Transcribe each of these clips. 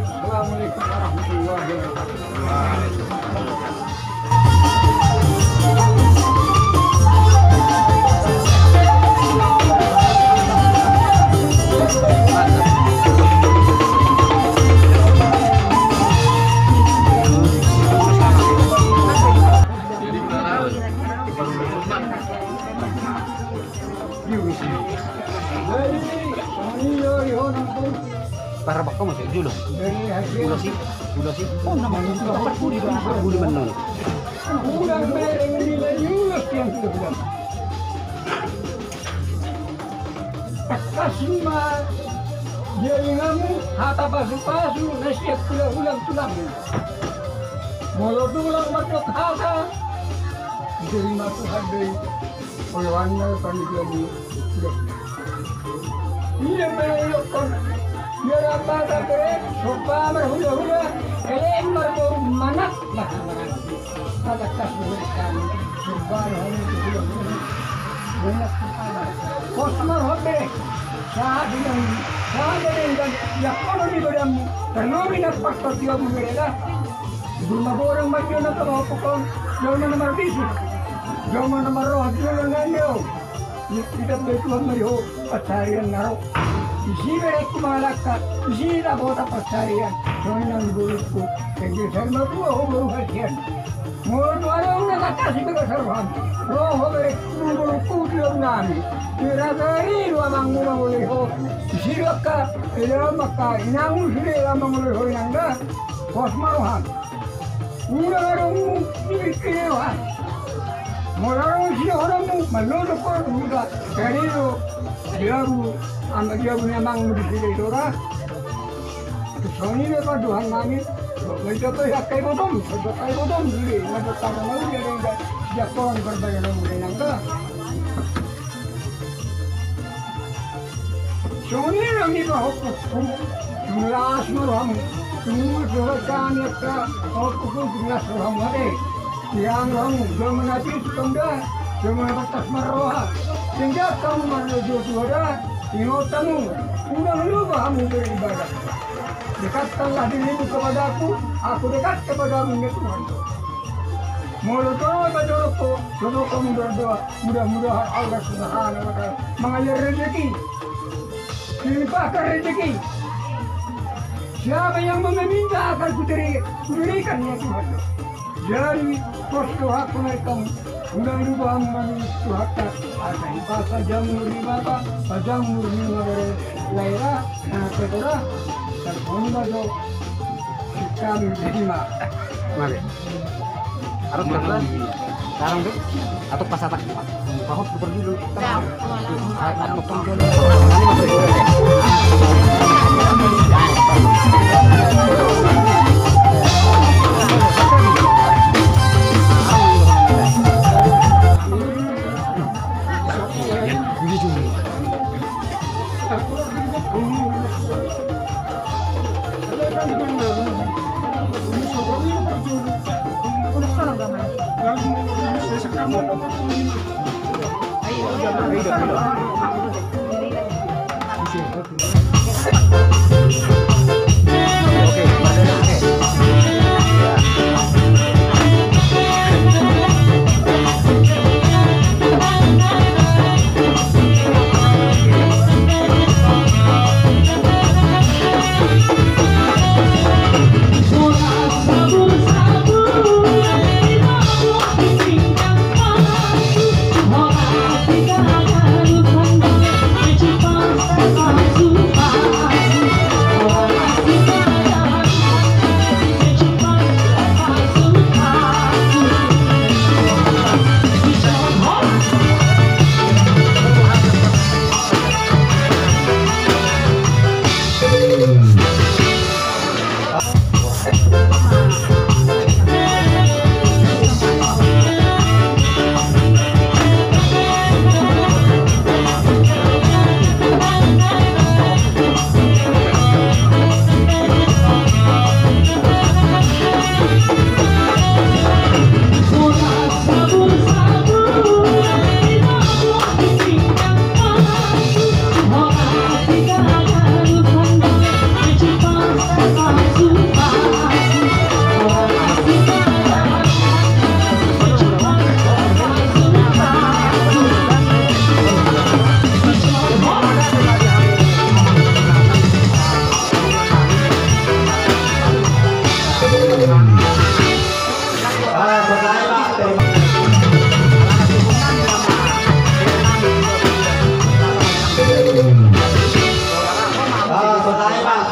Assalamualaikum warahmatullahi wabarakatuh. Para bakal masih dulu sih oh namanya itu dapat budi mana ulang bareng nilai yulas yang sudah kasima dia ingamu hata pasu nasihat ulang mulut ulang matok hata jadi masuk hadai olehnya panitia di iya melokon biar apa tak sopa berhula ember manak lah ada kas berikan sopa berhula banyak kosmar hobe saat yang ya kalau di dalam terlalu nak pakar dia mengira rumah orang macam nak bawa pokok jauh nomor bisu jauh nomor roh jauh nanyo kita bertuan mariho pasarian naro isi mereka malaka isi dah bawa pasarian jauh nang burukku kerja sama tu baru hasian mau orang nak kasih berkeserban roh burukku dia nami kira dari dua manggung boleh ho isi laka elok maka inang sudah lama boleh ho nangga kos maruhan orang dikirawan orang sih orang malu kok udah dari itu dia memang begitu itu lah. Soalnya dia kan Tuhan kami, mencoba ya kayak bodom dulu, mencoba tangan lalu dia enggak jatuh berbagai lalu nangka. Soalnya yang itu hukum, jelas malam, semua selesai ya hukum jelas malam ada. Yang kamu jangan nanti sudah jangan batas marwah sehingga kamu menuju surga ingat kamu sudah lupa kamu beribadah dekatkanlah dirimu kepadaku aku dekat kepadamu ya Tuhan mulut berdoa sebelum kamu berdoa mudah-mudahan Allah Subhanahu wa Ta'ala mengalir rezeki dilimpahkan rezeki siapa yang meminta akan kuberikan ya Tuhan jadi posko hak mereka sudah rubah manusia hakta ada bahasa jamur di bapa jamur di laira kedua dan pembaca kami terima mari harus berkelas sekarang tuh atau pas atak pahot pergi dulu Thank you.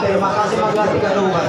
Terima kasih Magati Kalungan.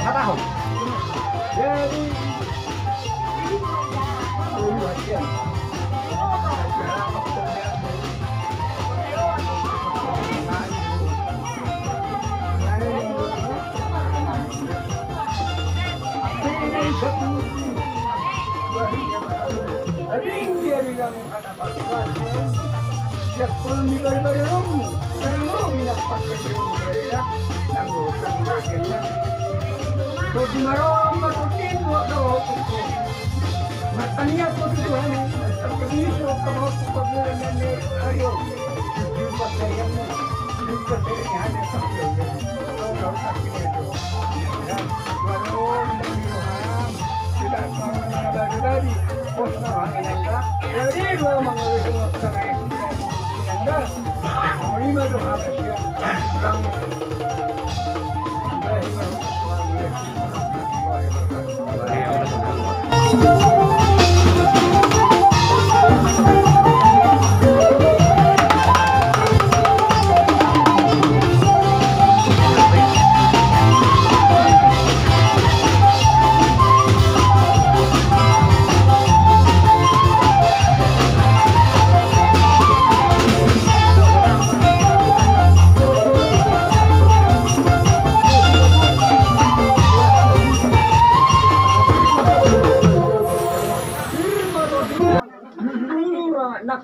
Patahon. Jadi nak